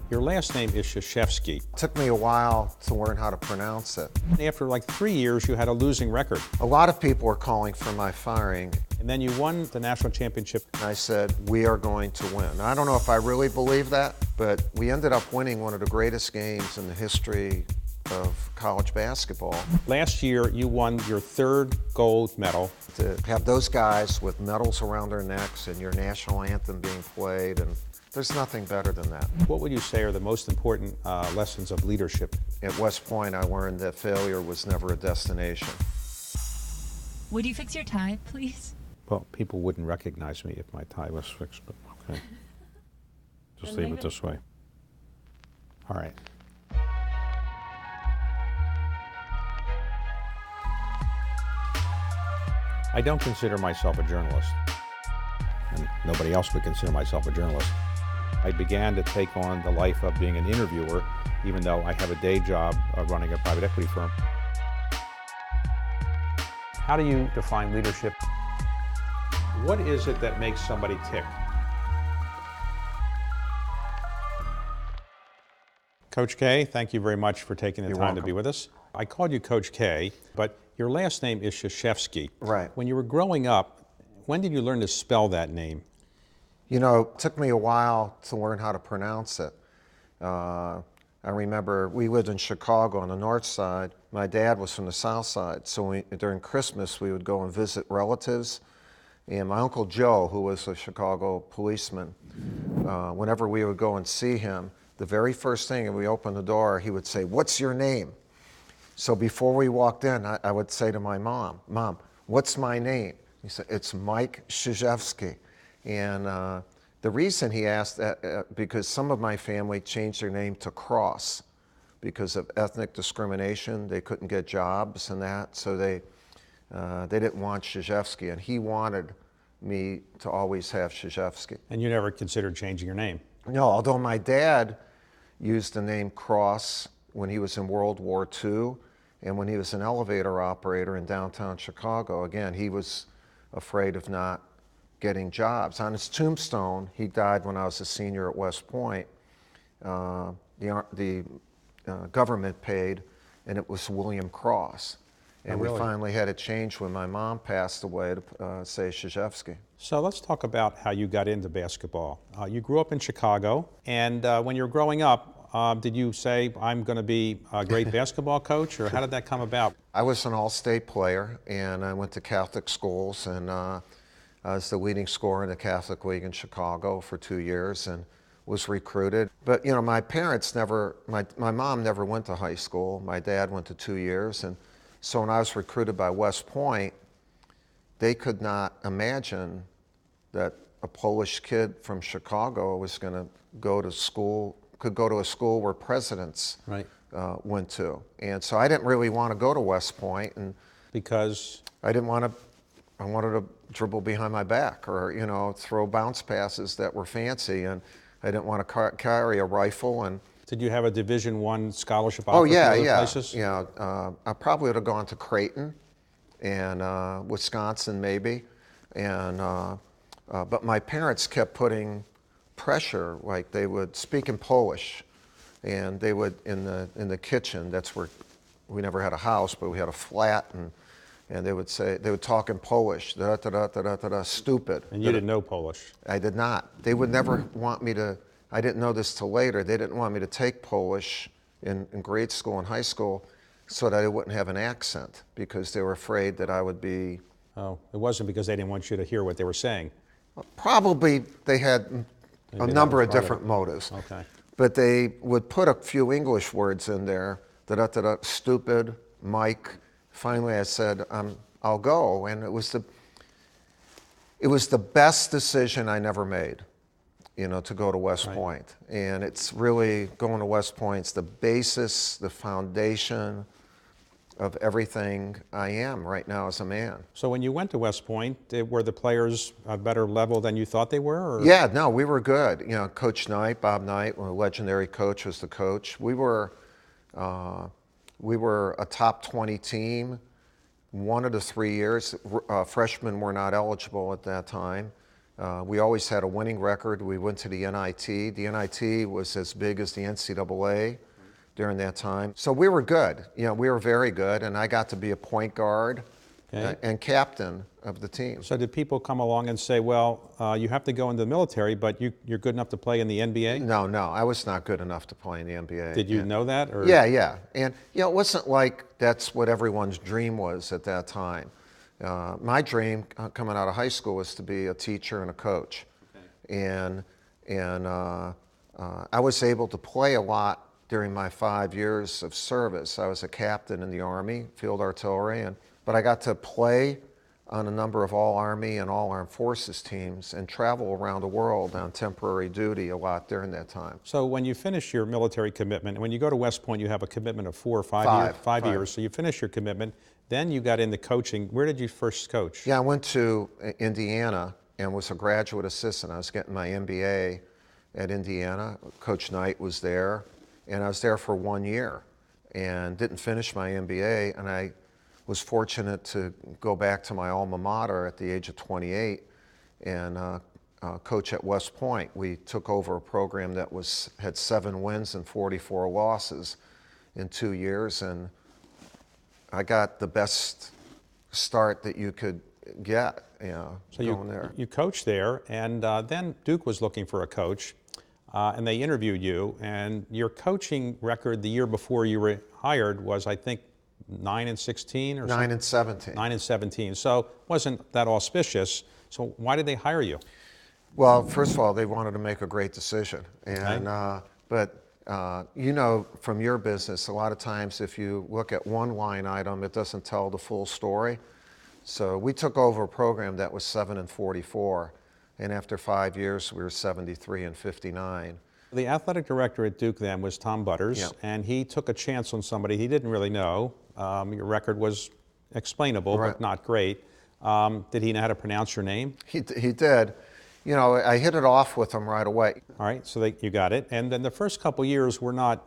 Your last name is Krzyzewski. It took me a while to learn how to pronounce it. After like 3 years, you had a losing record. A lot of people were calling for my firing. And then you won the national championship. And I said, we are going to win. I don't know if I really believe that, but we ended up winning one of the greatest games in the history of college basketball. Last year, you won your third gold medal. To have those guys with medals around their necks and your national anthem being played, and there's nothing better than that. What would you say are the most important lessons of leadership? At West Point, I learned that failure was never a destination. Would you fix your tie, please? Well, people wouldn't recognize me if my tie was fixed, but okay. Just leave it this way. All right. I don't consider myself a journalist, and nobody else would consider myself a journalist. I began to take on the life of being an interviewer, even though I have a day job of running a private equity firm. How do you define leadership? What is it that makes somebody tick? Coach K, thank you very much for taking the time to be with us. I called you Coach K, but your last name is Krzyzewski. Right. When you were growing up, when did you learn to spell that name? You know, it took me a while to learn how to pronounce it. I remember we lived in Chicago on the north side. My dad was from the south side, so during Christmas we would go and visit relatives. And my Uncle Joe, who was a Chicago policeman, whenever we would go and see him, the very first thing, when we opened the door, he would say, "What's your name?" So before we walked in, I would say to my mom, "Mom, what's my name?" He said, "It's Mike Krzyzewski." And the reason he asked that, because some of my family changed their name to Cross because of ethnic discrimination. They couldn't get jobs and that, so they didn't want Krzyzewski, and he wanted me to always have Krzyzewski. And you never considered changing your name? No, although my dad used the name Cross when he was in World War II, and when he was an elevator operator in downtown Chicago. Again, he was afraid of not getting jobs. On his tombstone, he died when I was a senior at West Point. The government paid, and it was William Cross. And really? We finally had it changed when my mom passed away to say Krzyzewski. So let's talk about how you got into basketball. You grew up in Chicago, and when you were growing up, did you say, I'm going to be a great basketball coach, or how did that come about? I was an all-state player, and I went to Catholic schools, and I was the leading scorer in the Catholic League in Chicago for 2 years and was recruited. But, you know, my parents never, my mom never went to high school. My dad went to 2 years, and so when I was recruited by West Point, they could not imagine that a Polish kid from Chicago was going to go to school, could go to a school where presidents went to. And so I didn't really want to go to West Point. And because? I didn't want to, I wanted to dribble behind my back or, you know, throw bounce passes that were fancy. And I didn't want to carry a rifle. And did you have a Division I scholarship offer to other places? Yeah. I probably would have gone to Creighton and Wisconsin maybe. And but my parents kept putting pressure, like they would speak in Polish, and they would in the kitchen. That's where we never had a house, but we had a flat, and they would say, they would talk in Polish, da da da da da da, da stupid. And you didn't know Polish? I did not. They would never want me to. I didn't know this till later. They didn't want me to take Polish in grade school and high school, so that I wouldn't have an accent, because they were afraid that I would be. Oh, it wasn't because they didn't want you to hear what they were saying? Probably they had a number of different motives. Okay. But they would put a few English words in there, da-da-da-da, stupid, Mike. Finally I said, I'll go, and it was the best decision I never made, you know, to go to West Point. And it's really, going to West Point's the basis, the foundation of everything I am right now as a man. So when you went to West Point, were the players a better level than you thought they were? Or? Yeah, no, we were good. You know, Coach Knight, Bob Knight, a legendary coach, was the coach. We were a top 20 team. 1 of the 3 years, freshmen were not eligible at that time. We always had a winning record. We went to the NIT. The NIT was as big as the NCAA during that time. So we were good. We were very good, and I got to be a point guard and captain of the team. So did people come along and say, well, you have to go into the military, but you're good enough to play in the NBA? No, I was not good enough to play in the NBA. Did you know that? Or? Yeah. And it wasn't like that's what everyone's dream was at that time. My dream coming out of high school was to be a teacher and a coach. Okay. And I was able to play a lot during my 5 years of service. I was a captain in the Army, field artillery, but I got to play on a number of all-Army and all-Armed Forces teams and travel around the world on temporary duty a lot during that time. So when you finish your military commitment, when you go to West Point, you have a commitment of 4 or 5 years? 5 years. So you finish your commitment, then you got into coaching. Where did you first coach? Yeah, I went to Indiana and was a graduate assistant. I was getting my MBA at Indiana. Coach Knight was there, and I was there for 1 year and didn't finish my MBA, and I was fortunate to go back to my alma mater at the age of 28 and coach at West Point. We took over a program that had 7 wins and 44 losses in 2 years, and I got the best start that you could get, so going there. You coached there, and then Duke was looking for a coach, and they interviewed you, and your coaching record the year before you were hired was, I think, 9-16 or 9-17. 9-17. So wasn't that auspicious. So why did they hire you? Well, first of all, they wanted to make a great decision, and but from your business, a lot of times if you look at one line item, it doesn't tell the full story. So we took over a program that was 7-44, and after 5 years, we were 73-59. The athletic director at Duke then was Tom Butters, and he took a chance on somebody he didn't really know. Your record was explainable, but not great. Did he know how to pronounce your name? He did. I hit it off with him right away. All right, so you got it. And then the first couple years were not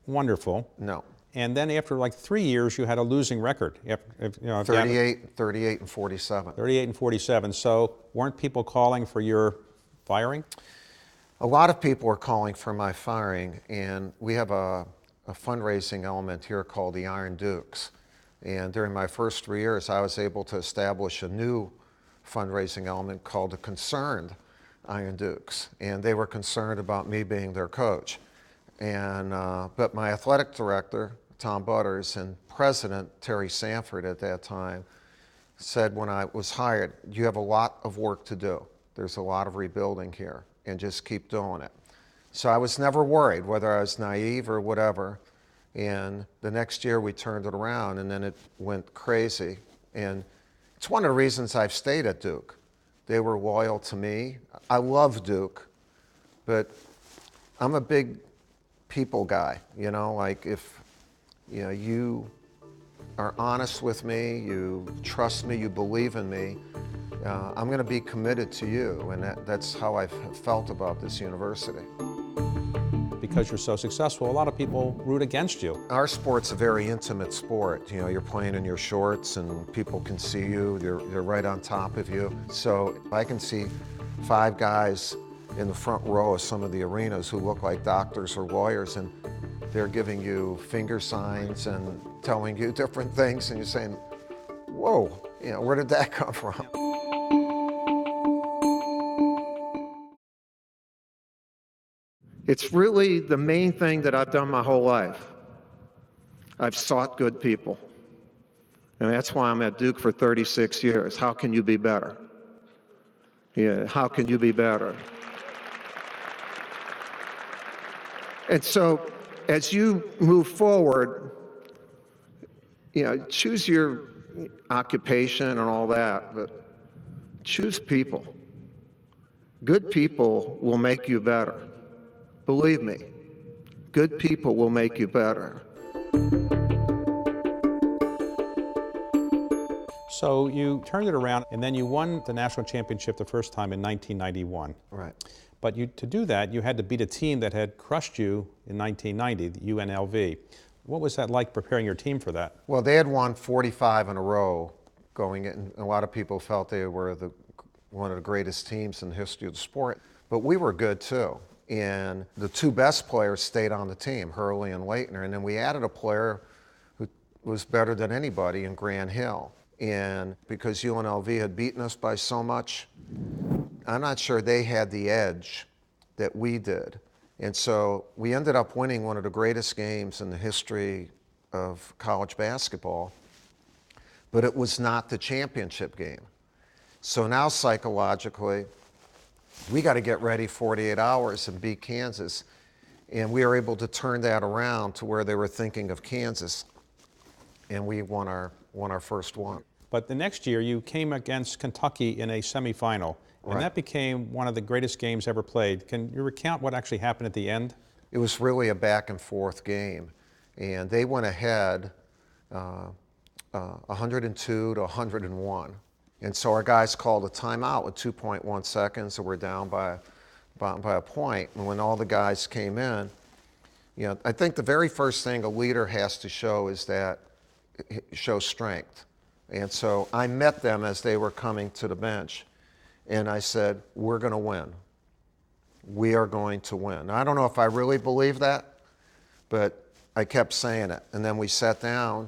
wonderful. No. And then after like 3 years, you had a losing record. 38 and 47. 38 and 47. So weren't people calling for your firing? A lot of people are calling for my firing, and we have a fundraising element here called the Iron Dukes. And during my first 3 years, I was able to establish a new fundraising element called the Concerned Iron Dukes. And they were concerned about me being their coach. And but my athletic director, Tom Butters, and president, Terry Sanford at that time, said when I was hired, you have a lot of work to do. There's a lot of rebuilding here, and just keep doing it. So I was never worried whether I was naive or whatever. And the next year we turned it around, and then it went crazy. And it's one of the reasons I've stayed at Duke. They were loyal to me. I love Duke, but I'm a big people guy. Like if you are honest with me, you trust me, you believe in me, I'm going to be committed to you, and that's how I've felt about this university. Because you're so successful, a lot of people root against you. Our sport's a very intimate sport. You're playing in your shorts, and people can see you. They're right on top of you. So I can see 5 guys in the front row of some of the arenas who look like doctors or lawyers, and they're giving you finger signs and telling you different things, and you're saying, whoa, where did that come from? It's really the main thing that I've done my whole life. I've sought good people. And that's why I'm at Duke for 36 years. How can you be better? Yeah, how can you be better? And so as you move forward, choose your occupation and all that, but choose people. Good people will make you better. Believe me, good people will make you better. So you turned it around, and then you won the national championship the first time in 1991. Right. But to do that, you had to beat a team that had crushed you in 1990, the UNLV. What was that like preparing your team for that? Well, they had won 45 in a row going in. A lot of people felt they were the one of the greatest teams in the history of the sport. But we were good too. And the two best players stayed on the team, Hurley and Leitner. And then we added a player who was better than anybody in Grant Hill. And because UNLV had beaten us by so much, I'm not sure they had the edge that we did. And so we ended up winning one of the greatest games in the history of college basketball, but it was not the championship game. So now psychologically, we got to get ready 48 hours and beat Kansas. And we were able to turn that around to where they were thinking of Kansas. And we won our first one. But the next year, you came against Kentucky in a semifinal, and Right. that became one of the greatest games ever played. Can you recount what actually happened at the end? It was really a back and forth game. And they went ahead 102 to 101. And so our guys called a timeout with 2.1 seconds, so we're down by a point. And when all the guys came in, I think the very first thing a leader has to show is that show strength. And so I met them as they were coming to the bench, and I said, we're going to win. We are going to win. Now, I don't know if I really believe that, but I kept saying it. And then we sat down,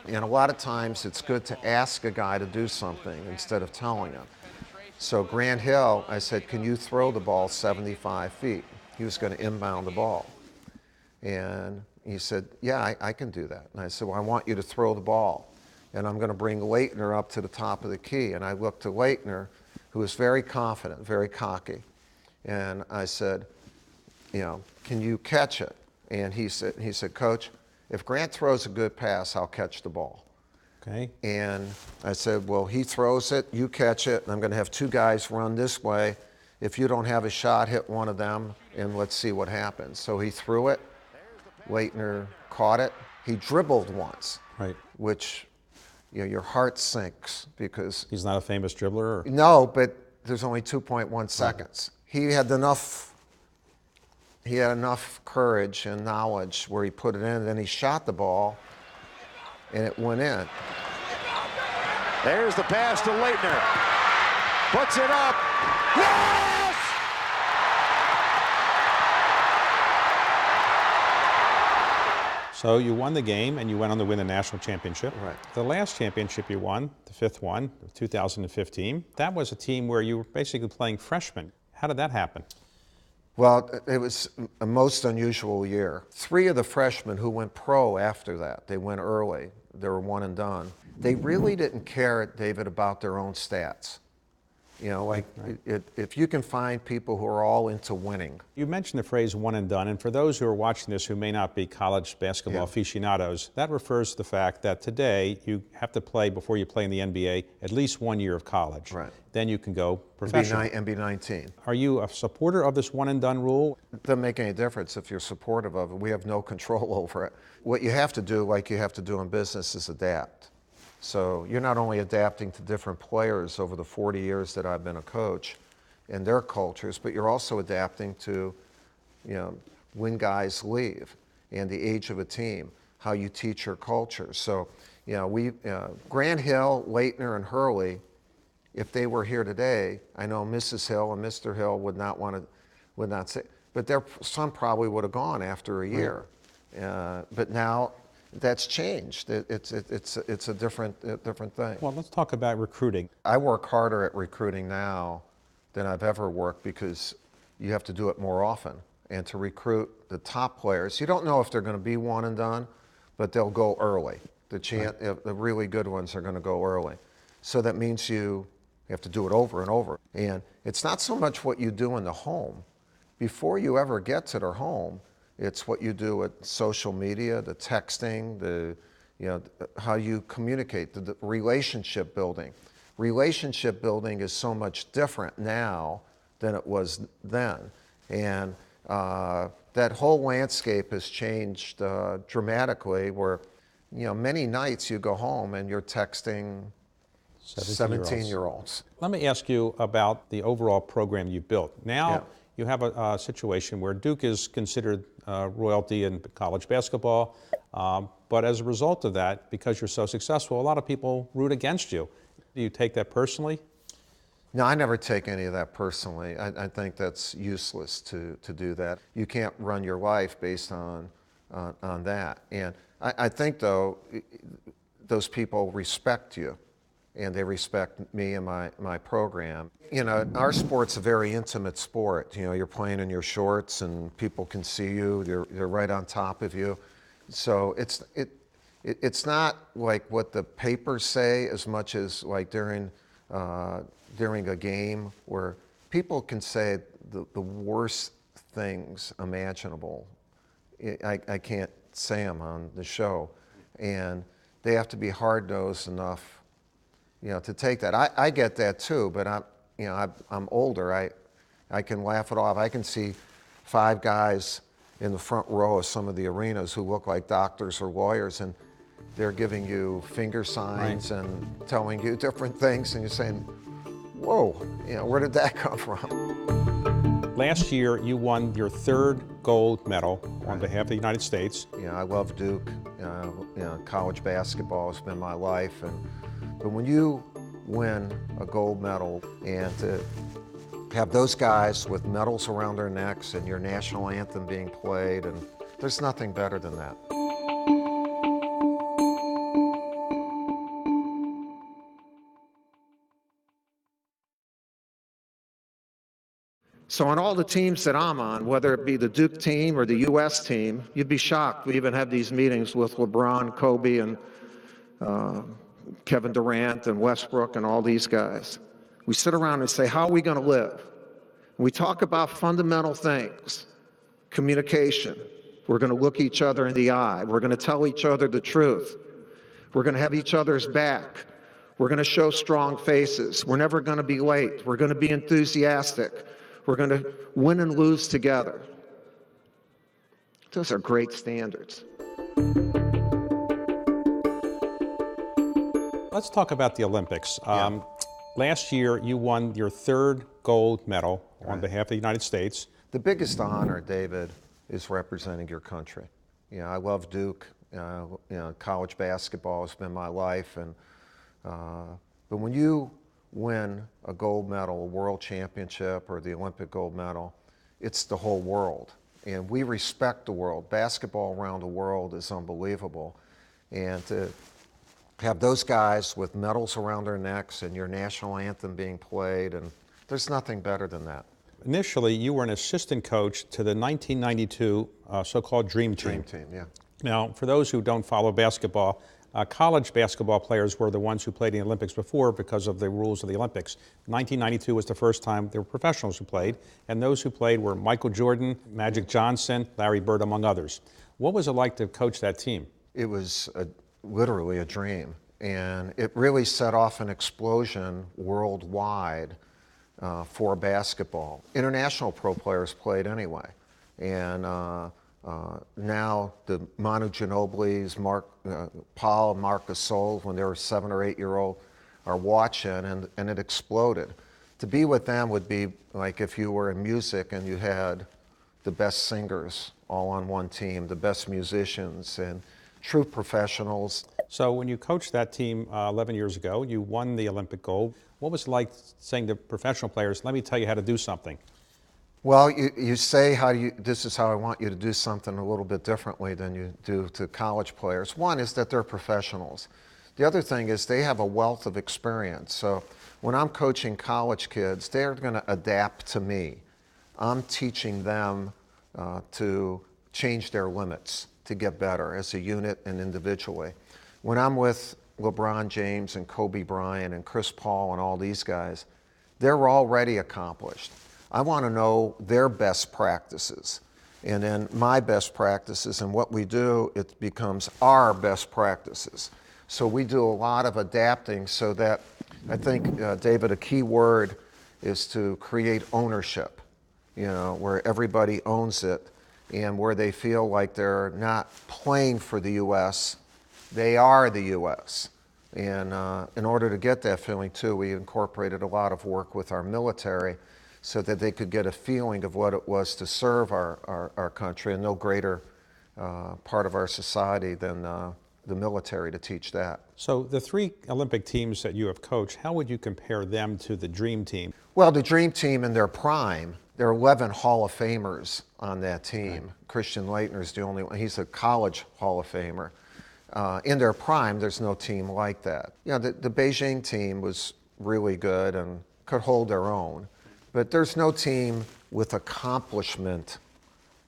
and a lot of times it's good to ask a guy to do something instead of telling him. So Grant Hill, I said, can you throw the ball 75 feet? He was going to inbound the ball. And he said, yeah, I can do that. And I said, well, I want you to throw the ball. And I'm going to bring Leitner up to the top of the key. And I looked to Leitner, who was very confident, very cocky. And I said, can you catch it? And he said, Coach, if Grant throws a good pass, I'll catch the ball. Okay. And I said, well, he throws it, you catch it, and I'm going to have two guys run this way. If you don't have a shot, hit one of them, and let's see what happens. So he threw it. Leitner caught it. He dribbled once, Right. which your heart sinks because He's not a famous dribbler? Or? no, but there's only 2.1 seconds. He had enough courage and knowledge where he put it in, and then he shot the ball, and it went in. There's the pass to Leitner. Puts it up. Yes! So you won the game, and you went on to win the national championship. Right. The last championship you won, the fifth one, 2015, that was a team where you were basically playing freshmen. How did that happen? Well, it was a most unusual year. 3 of the freshmen who went pro after that, they went early. They were one and done. They really didn't care, David, about their own stats. If you can find people who are all into winning. You mentioned the phrase one and done, and for those who are watching this who may not be college basketball aficionados, that refers to the fact that today you have to play, before you play in the NBA, at least 1 year of college. Right. Then you can go professional. And be 19. Are you a supporter of this one and done rule? It doesn't make any difference if you're supportive of it. We have no control over it. What you have to do, like you have to do in business, is adapt. So you're not only adapting to different players over the 40 years that I've been a coach and their cultures, but you're also adapting to, when guys leave and the age of a team, how you teach your culture. So, Grant Hill, Leitner, and Hurley, if they were here today, I know Mrs. Hill and Mr. Hill would not say, but their son probably would have gone after a year. But now that's changed. It's a different thing. Well, let's talk about recruiting. I work harder at recruiting now than I've ever worked because you have to do it more often. And to recruit the top players, you don't know if they're going to be one and done, but they'll go early. The really good ones are going to go early. So that means you have to do it over and over. And it's not so much what you do in the home. Before you ever get to their home, it's what you do with social media, the texting, how you communicate, the relationship building. Relationship building is so much different now than it was then. And that whole landscape has changed dramatically where, many nights you go home and you're texting 17-year-olds. Let me ask you about the overall program you built. Now you have a situation where Duke is considered royalty in college basketball, but as a result of that, because you're so successful, a lot of people root against you. Do you take that personally? No, I never take any of that personally. I think that's useless to do that. You can't run your life based on that. And I think, though, those people respect you, and they respect me and my program. You know, our sport's a very intimate sport. You know, you're playing in your shorts, and people can see you. They're right on top of you. So it's not like what the papers say as much as like during a game where people can say the worst things imaginable. I can't say them on the show, and they have to be hard-nosed enough, you know, to take that. I get that too, but I'm older. I can laugh it off. I can see 5 guys in the front row of some of the arenas who look like doctors or lawyers, and they're giving you finger signs and telling you different things, and you're saying, whoa, you know, where did that come from? Last year, you won your 3rd gold medal on behalf of the United States. You know, I love Duke. You know, college basketball has been my life, but when you win a gold medal and to have those guys with medals around their necks and your national anthem being played, and there's nothing better than that. So on all the teams that I'm on, whether it be the Duke team or the U.S. team, you'd be shocked. We even have these meetings with LeBron, Kobe, and Kevin Durant and Westbrook and all these guys. We sit around and say, how are we going to live? We talk about fundamental things, communication. We're going to look each other in the eye. We're going to tell each other the truth. We're going to have each other's back. We're going to show strong faces. We're never going to be late. We're going to be enthusiastic. We're going to win and lose together. Those are great standards. Let's talk about the Olympics. Last year, you won your 3rd gold medal on behalf of the United States. The biggest honor, David, is representing your country. You know, I love Duke. You know, college basketball has been my life, and but when you win a gold medal, a world championship, or the Olympic gold medal, it's the whole world, and we respect the world. Basketball around the world is unbelievable, and to have those guys with medals around their necks and your national anthem being played, and there's nothing better than that. Initially, you were an assistant coach to the 1992 so-called Dream Team. Dream Team, yeah. Now, for those who don't follow basketball, college basketball players were the ones who played in the Olympics before because of the rules of the Olympics. 1992 was the first time there were professionals who played, and those who played were Michael Jordan, Magic Johnson, Larry Bird, among others. What was it like to coach that team? It was literally a dream, and it really set off an explosion worldwide for basketball. International pro players played anyway, and now the Manu Ginobili's, Paul and Marc Gasol, when they were 7 or 8 year old, are watching, and it exploded. To be with them would be like if you were in music and you had the best singers all on one team, the best musicians, and true professionals. So when you coached that team 11 years ago, you won the Olympic gold. What was it like saying to professional players, let me tell you how to do something? Well, you say this is how I want you to do something a little bit differently than you do to college players. One is that they're professionals. The other thing is they have a wealth of experience. So when I'm coaching college kids, they're going to adapt to me. I'm teaching them to change their limits, to get better as a unit and individually. When I'm with LeBron James and Kobe Bryant and Chris Paul and all these guys, they're already accomplished. I want to know their best practices, and then my best practices, and what we do, it becomes our best practices. So we do a lot of adapting so that, I think, David, a key word is to create ownership, you know, where everybody owns it and where they feel like they're not playing for the U.S., they are the U.S. And in order to get that feeling too, we incorporated a lot of work with our military so that they could get a feeling of what it was to serve our country, and no greater part of our society than the military to teach that. So the 3 Olympic teams that you have coached, how would you compare them to the Dream Team? Well, the Dream Team in their prime, there are 11 Hall of Famers on that team. Right. Christian Leitner's the only one. He's a college Hall of Famer. In their prime, there's no team like that. You know, the Beijing team was really good and could hold their own, but there's no team with accomplishment,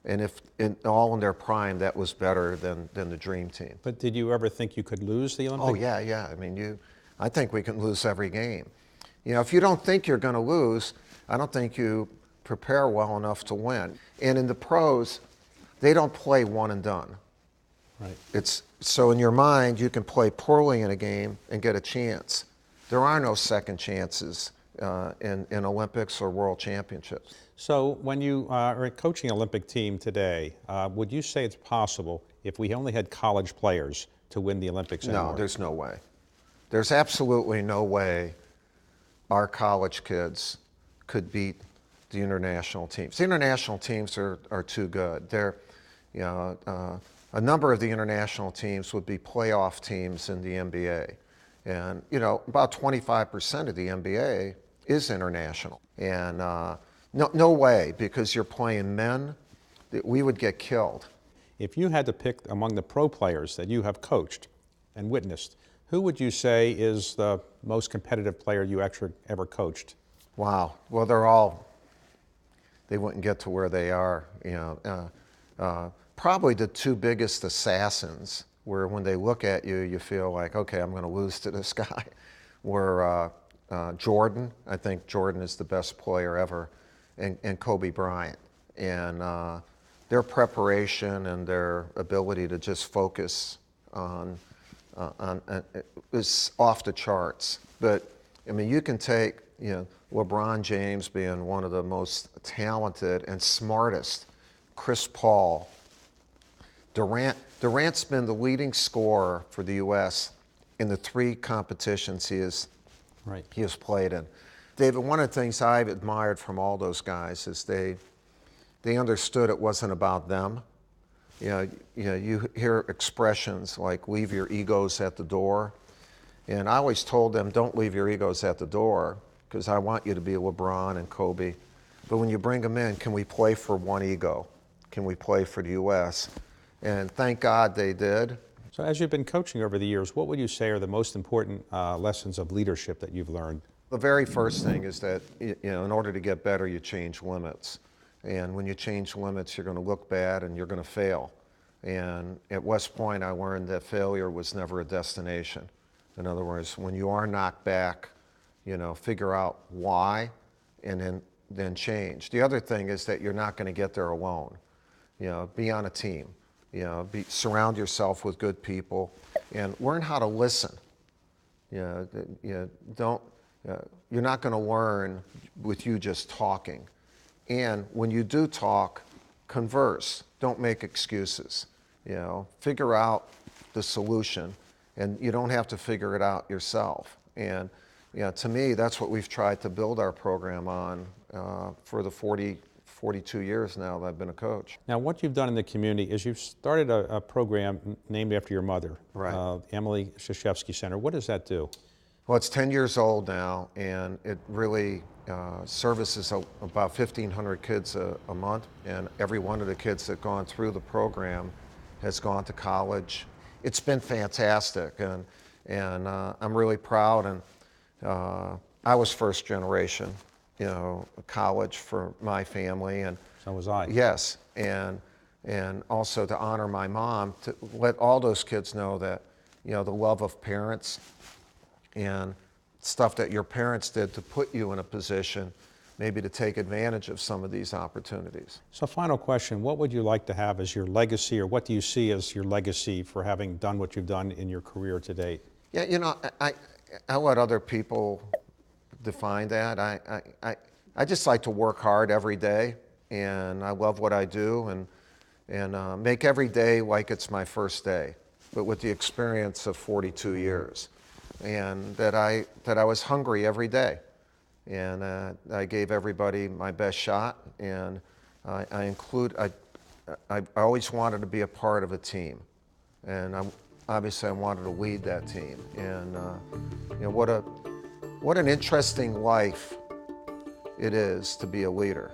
and if all in their prime, that was better than the Dream Team. But did you ever think you could lose the Olympics? Oh yeah. I mean, I think we can lose every game. You know, if you don't think you're going to lose, I don't think you prepare well enough to win. And in the pros, they don't play one and done. Right. So in your mind, you can play poorly in a game and get a chance. There are no second chances in Olympics or World Championships. So when you are coaching an Olympic team today, would you say it's possible if we only had college players to win the Olympics anymore? No, there's no way. There's absolutely no way our college kids could beat the international teams. The international teams are too good. They're, you know, a number of the international teams would be playoff teams in the NBA. And, you know, about 25% of the NBA is international. And no way, because you're playing men, that we would get killed. If you had to pick among the pro players that you have coached and witnessed, who would you say is the most competitive player you actually ever coached? Wow. Well, they wouldn't get to where they are, you know. Probably the 2 biggest assassins, where when they look at you, you feel like, okay, I'm going to lose to this guy, were Jordan. I think Jordan is the best player ever, and Kobe Bryant. And their preparation and their ability to just focus on is off the charts. But, I mean, you can take, you know, LeBron James being one of the most talented and smartest, Chris Paul, Durant's been the leading scorer for the U.S. in the 3 competitions he has played in. David, one of the things I've admired from all those guys is they understood it wasn't about them. You hear expressions like "leave your egos at the door," and I always told them, "Don't leave your egos at the door, because I want you to be LeBron and Kobe. But when you bring them in, can we play for one ego? Can we play for the U.S.?" And thank God they did. So as you've been coaching over the years, what would you say are the most important lessons of leadership that you've learned? The very first thing is that, you know, in order to get better, you change limits. And when you change limits, you're going to look bad and you're going to fail. And at West Point, I learned that failure was never a destination. In other words, when you are knocked back, you know, figure out why and then change. The other thing is that you're not going to get there alone. You know, be on a team. You know, surround yourself with good people and learn how to listen. You know, you're not going to learn with you just talking. And when you do talk, converse. Don't make excuses. You know, figure out the solution, and you don't have to figure it out yourself. And you know, to me, that's what we've tried to build our program on for the 42 years now that I've been a coach. Now, what you've done in the community is you've started a program named after your mother, right. Emily Krzyzewski Center. What does that do? Well, it's 10 years old now, and it really services about 1,500 kids a month, and every one of the kids that gone through the program has gone to college. It's been fantastic, and I'm really proud. And I was first generation, you know, college for my family, and so was I. Yes, and also to honor my mom, to let all those kids know that, you know, the love of parents and stuff that your parents did to put you in a position maybe to take advantage of some of these opportunities. So final question, what would you like to have as your legacy, or what do you see as your legacy for having done what you've done in your career to date? Yeah, you know, I let other people define that. I just like to work hard every day, and I love what I do, and make every day like it's my first day, but with the experience of 42 years. And that I was hungry every day, and I gave everybody my best shot, and I always wanted to be a part of a team, and obviously I wanted to lead that team. And you know, what an interesting life it is to be a leader.